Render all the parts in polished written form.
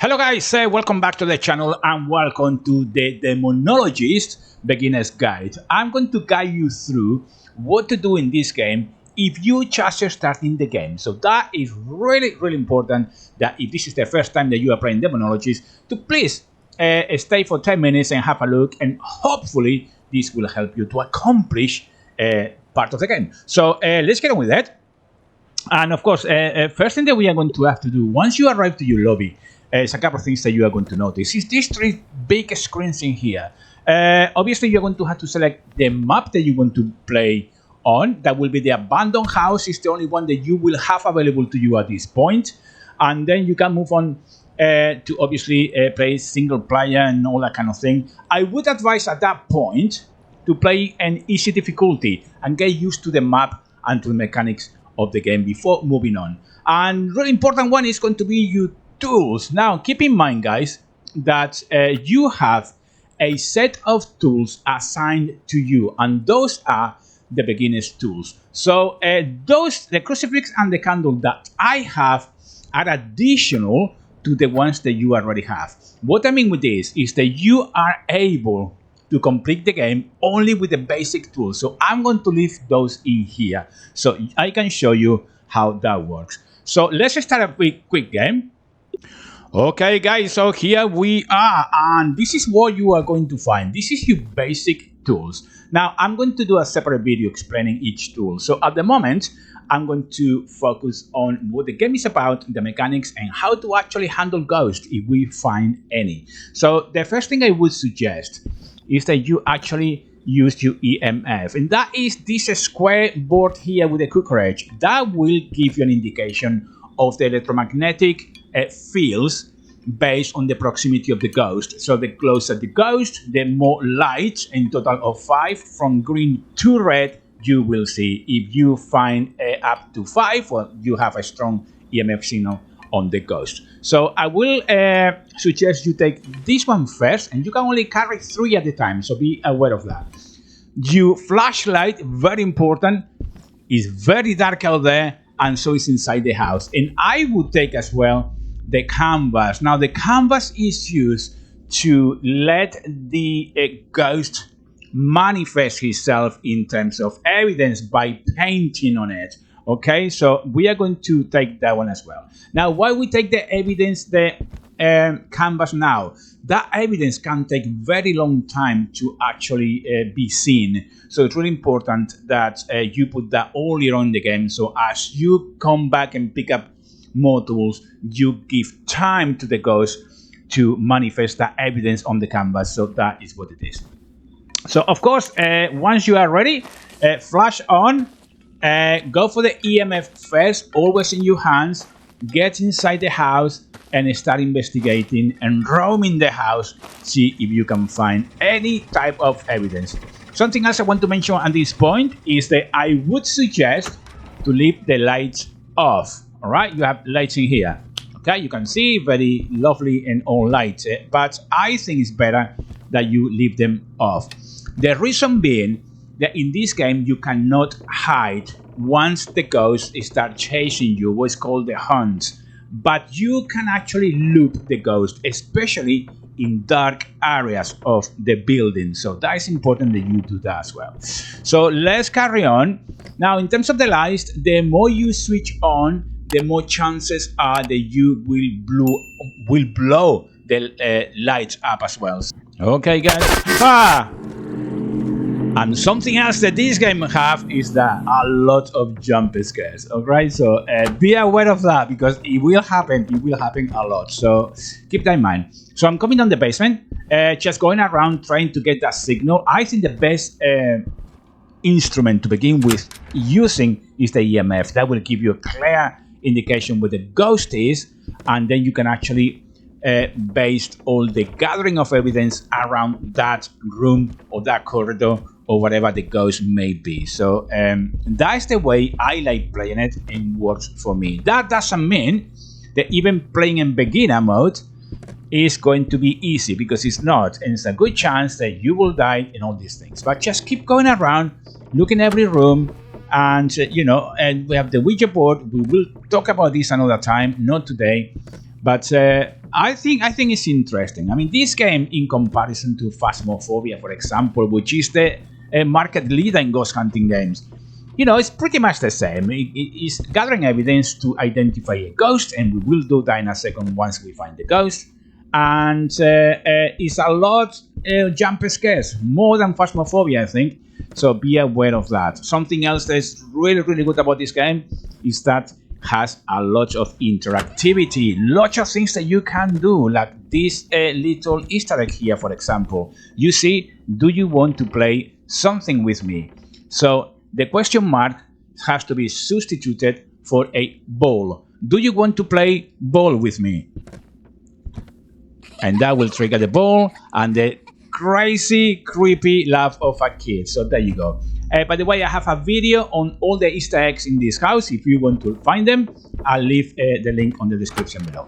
Hello guys, welcome back to the channel and welcome to the Demonologist Beginner's Guide. I'm going to guide you through what to do in this game if you just are starting the game. So that is really important, that if this is the first time that you are playing Demonologist, to please stay for 10 minutes and have a look, and hopefully this will help you to accomplish part of the game. So let's get on with that. And of course, first thing that we are going to have to do once you arrive to your lobby, it's a couple of things that you are going to notice. Is these three big screens in here. Obviously, you're going to have to select the map that you want to play on. That will be the abandoned house. It's the only one that you will have available to you at this point. And then you can move on to obviously play single player and all that kind of thing. I would advise at that point to play an easy difficulty and get used to the map and to the mechanics of the game before moving on. And really important one is going to be your tools. Now keep in mind, guys, that you have a set of tools assigned to you, and those are the beginner's tools. So the crucifix and the candle that I have are additional to the ones that you already have. What I mean with this is that you are able to complete the game only with the basic tools. So I'm going to leave those in here so I can show you how that works. So let's start a quick game. Okay guys, so here we are, and this is what you are going to find. This is your basic tools. Now I'm going to do a separate video explaining each tool. So at the moment I'm going to focus on what the game is about, the mechanics, and how to actually handle ghosts if we find any. So the first thing I would suggest is that you actually use your EMF, and that is this square board here with a cooker edge. That will give you an indication of the electromagnetic fields based on the proximity of the ghost. So the closer the ghost, the more light, in total of 5 from green to red you will see. If you find up to 5, well, you have a strong EMF signal on the ghost. So I will suggest you take this one first, and you can only carry 3 at a time, so be aware of that. Your flashlight, very important, is very dark out there, and so is inside the house. And I would take as well the canvas. Now the canvas is used to let the ghost manifest himself in terms of evidence by painting on it. Okay, so we are going to take that one as well. Now why we take the evidence, the canvas now? That evidence can take very long time to actually be seen. So it's really important that you put that earlier on in the game. So as you come back and pick up more tools, you give time to the ghost to manifest that evidence on the canvas. So that is what it is. So of course, once you are ready, flash on, go for the EMF first, always in your hands, get inside the house and start investigating and roaming the house, see if you can find any type of evidence. Something else I want to mention at this point is that I would suggest to leave the lights off. All right, you have lights in here. Okay, you can see very lovely and all lights, but I think it's better that you leave them off. The reason being that in this game you cannot hide once the ghost start chasing you, what's called the hunt. But you can actually loop the ghost, especially in dark areas of the building. So that is important that you do that as well. So let's carry on. Now in terms of the lights, the more you switch on, the more chances are that you will blow the lights up as well. Okay guys. And something else that this game have is that a lot of jump scares. Alright, so be aware of that, because it will happen a lot. So keep that in mind. So I'm coming down the basement, just going around trying to get that signal. I think the best instrument to begin with using is the EMF. That will give you a clear indication where the ghost is, and then you can actually base all the gathering of evidence around that room or that corridor or whatever the ghost may be. So that's the way I like playing it, and works for me. That doesn't mean that even playing in beginner mode is going to be easy, because it's not, and it's a good chance that you will die and all these things. But just keep going around, look in every room, and and we have the Ouija board. We will talk about this another time, not today. But I think it's interesting. I mean, this game, in comparison to Phasmophobia, for example, which is the market leader in ghost hunting games, it's pretty much the same. It's gathering evidence to identify a ghost, and we will do that in a second once we find the ghost. And it's a lot jump scares, more than Phasmophobia, I think. So be aware of that. Something else that's really, really good about this game is that has a lot of interactivity, lots of things that you can do, like this little Easter egg here, for example. You see, do you want to play something with me? So the question mark has to be substituted for a ball. Do you want to play ball with me? And that will trigger the ball and the crazy, creepy laugh of a kid. So there you go. By the way, I have a video on all the Easter eggs in this house. If you want to find them, I'll leave the link on the description below.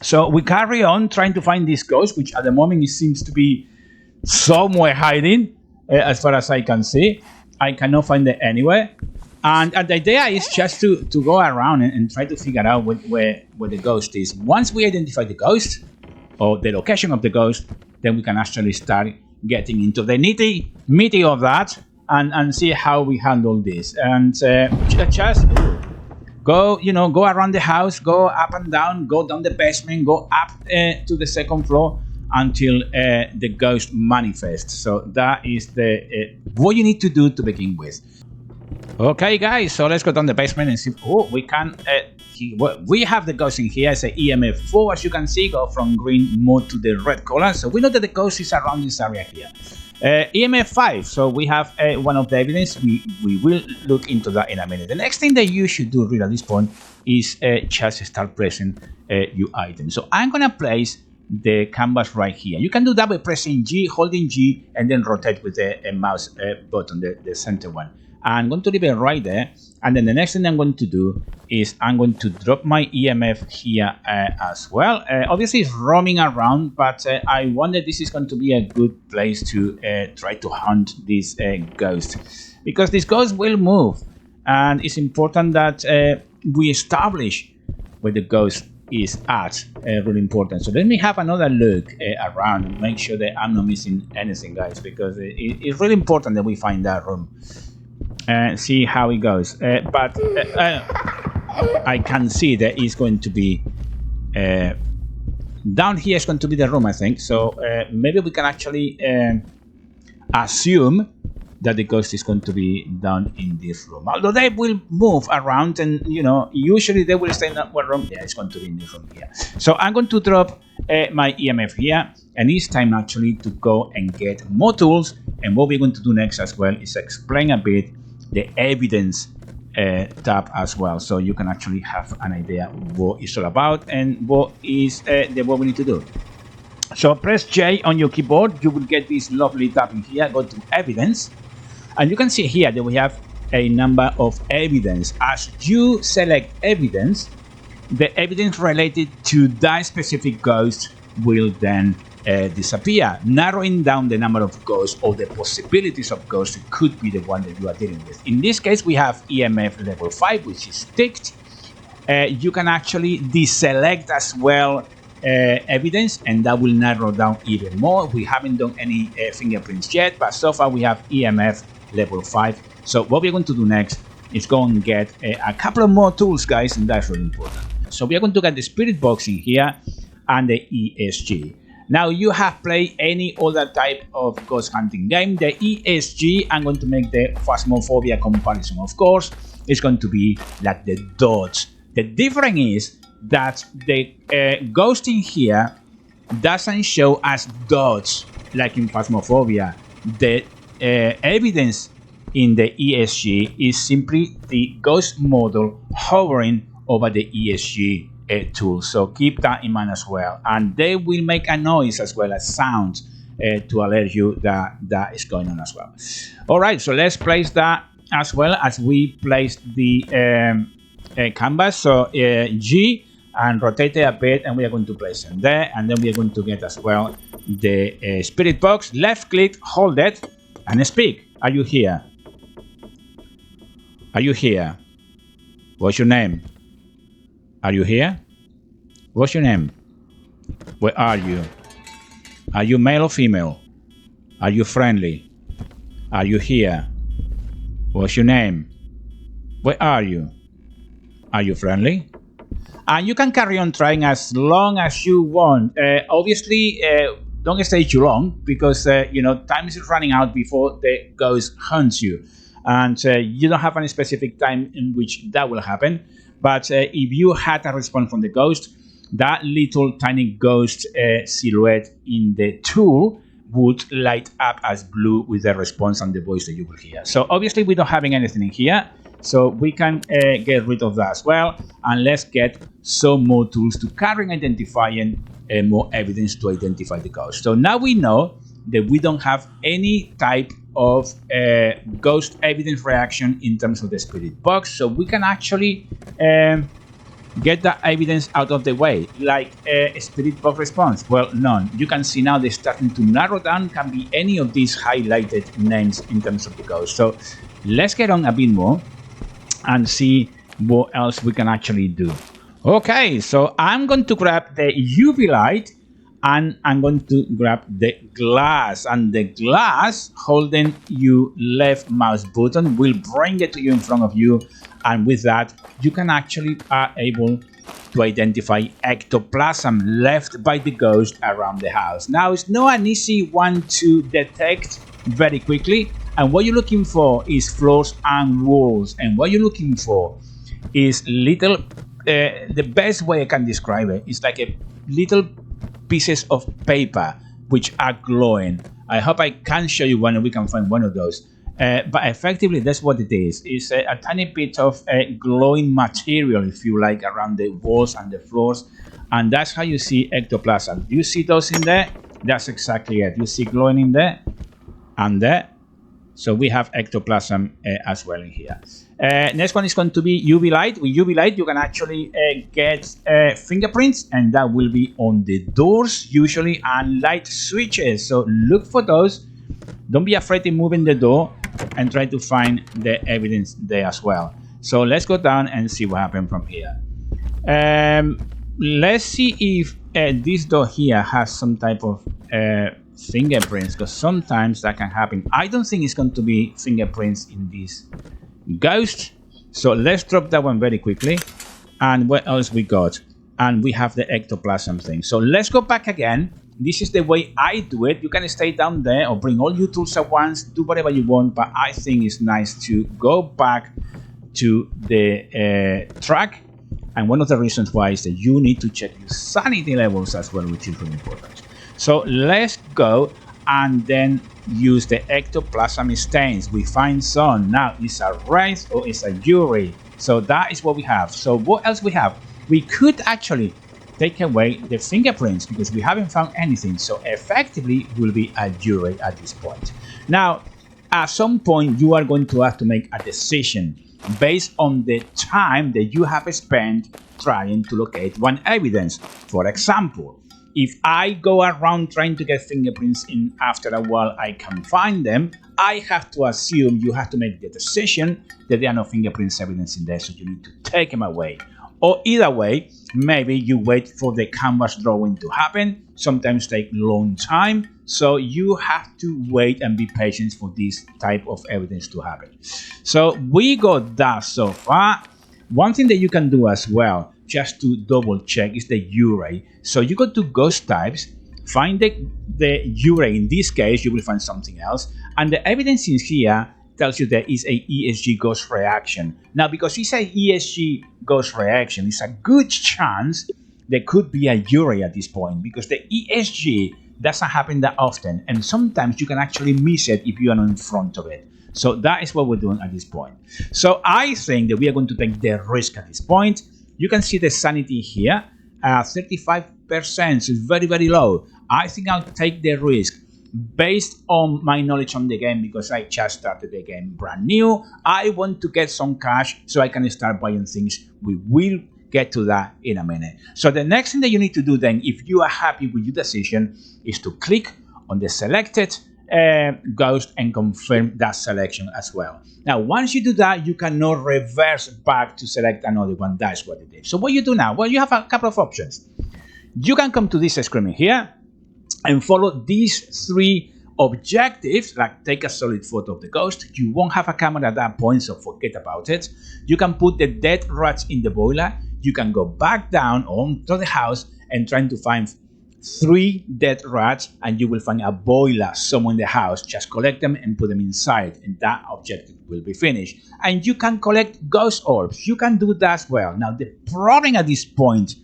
So we carry on trying to find this ghost, which at the moment it seems to be somewhere hiding, as far as I can see. I cannot find it anywhere. And the idea is just to go around and try to figure out where the ghost is. Once we identify the ghost, or the location of the ghost, then we can actually start getting into the nitty-gritty of that and see how we handle this. And just go around the house, go up and down, go down the basement, go up to the second floor until the ghost manifests. So that is what you need to do to begin with. Okay, guys, so let's go down the basement and see. Oh, we can. We have the ghost in here. It's an EMF 4, as you can see, go from green mode to the red color. So we know that the ghost is around this area here. EMF 5, so we have one of the evidence. We will look into that in a minute. The next thing that you should do really at this point is just start pressing your items. So I'm gonna place the canvas right here. You can do that by pressing G, holding G, and then rotate with the mouse button, the center one. I'm going to leave it right there, and then the next thing I'm going to do is I'm going to drop my EMF here as well. Obviously it's roaming around, but I wonder this is going to be a good place to try to hunt this ghost, because this ghost will move, and it's important that we establish where the ghost is at. Really important. So let me have another look around and make sure that I'm not missing anything, guys, because it's really important that we find that room. See how it goes. But I can see that it's going to be down here is going to be the room, I think. So maybe we can actually assume that the ghost is going to be down in this room. Although they will move around, and usually they will stay in that one room. Yeah, it's going to be in this room here. So I'm going to drop my EMF here, and it's time actually to go and get more tools. And what we're going to do next as well is explain a bit the evidence tab as well, so you can actually have an idea what it's all about and what is what we need to do. So press J on your keyboard, you will get this lovely tab in here. Go to evidence, and you can see here that we have a number of evidence. As you select evidence, the evidence related to that specific ghost will then disappear, narrowing down the number of ghosts or the possibilities of ghosts that could be the one that you are dealing with. In this case, we have EMF level 5, which is ticked. You can actually deselect as well evidence, and that will narrow down even more. We haven't done any fingerprints yet, but so far we have EMF level 5. So what we're going to do next is go and get a couple of more tools, guys, and that's really important. So we are going to get the spirit box in here and the ESG. Now, you have played any other type of ghost hunting game. The ESG, I'm going to make the Phasmophobia comparison, of course. It's going to be like the dots. The difference is that the ghost in here doesn't show as dots like in Phasmophobia. The evidence in the ESG is simply the ghost model hovering over the ESG tool. So keep that in mind as well, and they will make a noise as well as sound to alert you that that is going on as well. All right, so let's place that as well as we place the canvas. So G, and rotate it a bit, and we are going to place it there, and then we are going to get as well the spirit box. Left click, hold it, and speak. Are you here? Are you here? What's your name? Are you here? What's your name? Where are you? Are you male or female? Are you friendly? Are you here? What's your name? Where are you? Are you friendly? And you can carry on trying as long as you want. Obviously, don't stay too long because time is running out before the ghost hunts you, and you don't have any specific time in which that will happen. But if you had a response from the ghost, that little tiny ghost silhouette in the tool would light up as blue with the response and the voice that you will hear. So obviously we don't having anything in here, so we can get rid of that as well, and let's get some more tools to carry identifying more evidence to identify the ghost. So now we know that we don't have any type of ghost evidence reaction in terms of the spirit box, so we can actually get that evidence out of the way, like a spirit box response. Well, none. You can see now they're starting to narrow down, can be any of these highlighted names in terms of the ghost. So let's get on a bit more and see what else we can actually do. Okay, so I'm going to grab the UV light and I'm going to grab the glass, and the glass, holding your left mouse button, will bring it to you in front of you, and with that you can actually are able to identify ectoplasm left by the ghost around the house. Now it's not an easy one to detect very quickly, and what you're looking for is floors and walls, and what you're looking for is little the best way I can describe it is like a little pieces of paper which are glowing. I hope I can show you one and we can find one of those. But effectively, that's what it is. It's a tiny bit of glowing material, if you like, around the walls and the floors. And that's how you see ectoplasm. You see those in there? That's exactly it. You see glowing in there and there. So we have ectoplasm as well in here. Next one is going to be UV light. With UV light, you can actually get fingerprints, and that will be on the doors usually, and light switches. So look for those. Don't be afraid in moving the door and try to find the evidence there as well. So let's go down and see what happened from here. Let's see if this door here has some type of fingerprints, because sometimes that can happen. I don't think it's going to be fingerprints in this ghost, so let's drop that one very quickly. And what else we got? And we have the ectoplasm thing. So let's go back again. This is the way I do it. You can stay down there or bring all your tools at once, do whatever you want, but I think it's nice to go back to the track. And one of the reasons why is that you need to check your sanity levels as well, which is really important. So let's go and then use the ectoplasm stains. We find some. Now, it's a rice or it's a urine. So that is what we have. So what else we have? We could actually take away the fingerprints because we haven't found anything. So effectively will be a urine at this point. Now, at some point you are going to have to make a decision based on the time that you have spent trying to locate one evidence. For example, if I go around trying to get fingerprints in, after a while I can find them, I have to assume you have to make the decision that there are no fingerprints evidence in there, so you need to take them away. Or either way, maybe you wait for the canvas drawing to happen. Sometimes take long time, so you have to wait and be patient for this type of evidence to happen. So we got that so far. One thing that you can do as well, just to double check, is the urine. So you go to ghost types, find the urine. In this case, you will find something else, and the evidence in here tells you there is a ESG ghost reaction. Now, because it's a ESG ghost reaction, it's a good chance there could be a urine at this point, because the ESG doesn't happen that often, and sometimes you can actually miss it if you are not in front of it. So that is what we're doing at this point. So I think that we are going to take the risk at this point. You can see the sanity here, 35%, so it's very, very low. I think I'll take the risk based on my knowledge on the game, because I just started the game brand new. I want to get some cash so I can start buying things. We will get to that in a minute. So the next thing that you need to do then, if you are happy with your decision, is to click on the selected ghost and confirm that selection as well. Now, once you do that, you cannot reverse back to select another one. That's what it is. So what you do now? Well, you have a couple of options. you can come to this screen here and follow these 3 objectives, like take a solid photo of the ghost. You won't have a camera at that point, so forget about it. You can put the dead rats in the boiler. You can go back down onto the house and trying to find 3 dead rats, and you will find a boiler somewhere in the house. Just collect them and put them inside, and that objective will be finished. And you can collect ghost orbs. You can do that as well. Now, the problem at this point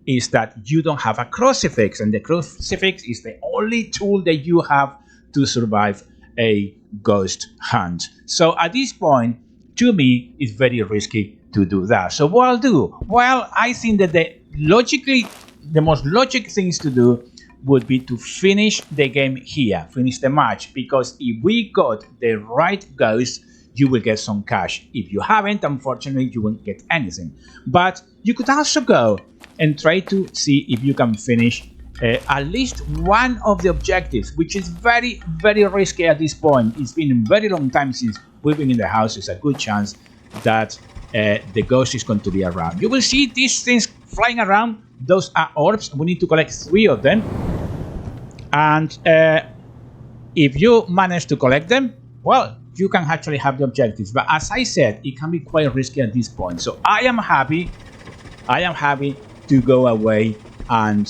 is that you don't have a crucifix, and the crucifix is the only tool that you have to survive a ghost hunt. So at this point, to me, it's very risky to do that. So what I'll do? Well, I think that the most logical things to do would be to finish the game here, finish the match, because if we got the right ghost, you will get some cash. If you haven't, unfortunately, you won't get anything. But you could also go and try to see if you can finish at least one of the objectives, which is very, very risky at this point. It's been a very long time since we've been in the house. It's a good chance that the ghost is going to be around. You will see these things flying around. Those are orbs. We need to collect 3 of them. And if you manage to collect them, well, you can actually have the objectives. But as I said, it can be quite risky at this point. So I am happy to go away and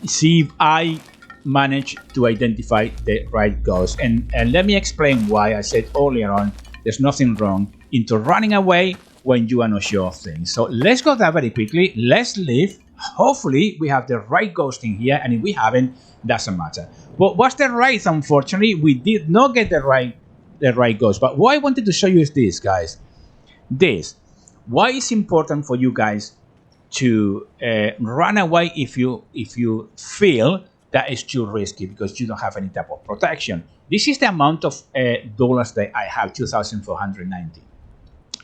see if I manage to identify the right ghost. And let me explain why I said earlier on, there's nothing wrong into running away when you are not sure of things. So let's go there very quickly. Let's leave. Hopefully we have the right ghost in here, and if we haven't, doesn't matter. But what's the right? Unfortunately, we did not get the right ghost. But what I wanted to show you is this, guys. Why it's important for you guys to run away if you feel that is too risky, because you don't have any type of protection. This is the amount of dollars that I have, 2,490.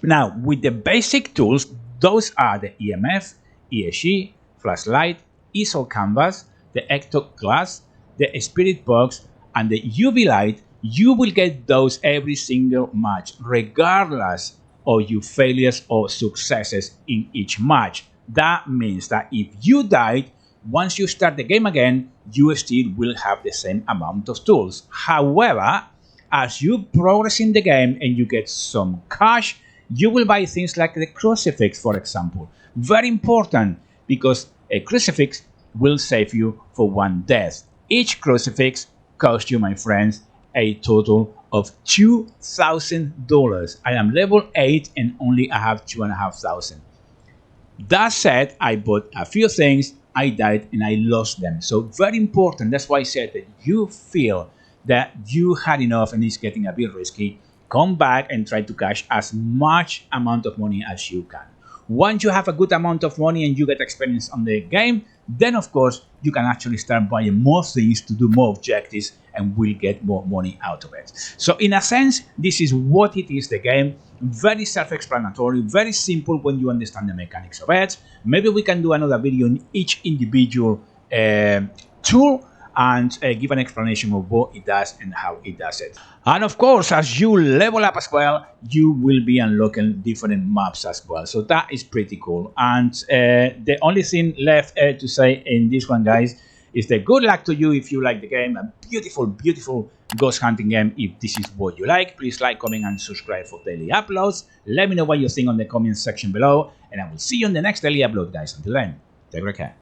Now, with the basic tools, those are the EMF, ESG, flashlight, easel canvas, the ectoplasm, the spirit box, and the UV light. You will get those every single match, regardless of your failures or successes in each match. That means that if you died, once you start the game again, you still will have the same amount of tools. However, as you progress in the game and you get some cash, you will buy things like the crucifix, for example. Very important, because a crucifix will save you for 1 death. Each crucifix costs you, my friends, a total of $2,000. I am level 8 and only I have 2,500. That said, I bought a few things, I died, and I lost them. So very important. That's why I said that you feel that you had enough and it's getting a bit risky, come back and try to cash as much amount of money as you can. Once you have a good amount of money and you get experience on the game, then of course you can actually start buying more things to do more objectives and will get more money out of it. So in a sense, this is what it is, the game. Very self-explanatory, very simple when you understand the mechanics of it. Maybe we can do another video on each individual tool and give an explanation of what it does and how it does it. And of course, as you level up as well, you will be unlocking different maps as well. So that is pretty cool. And the only thing left to say in this one, guys, is that good luck to you if you like the game. A beautiful, beautiful ghost hunting game. If this is what you like, please like, comment, and subscribe for daily uploads. Let me know what you think on the comment section below. And I will see you on the next daily upload, guys. Until then, take care.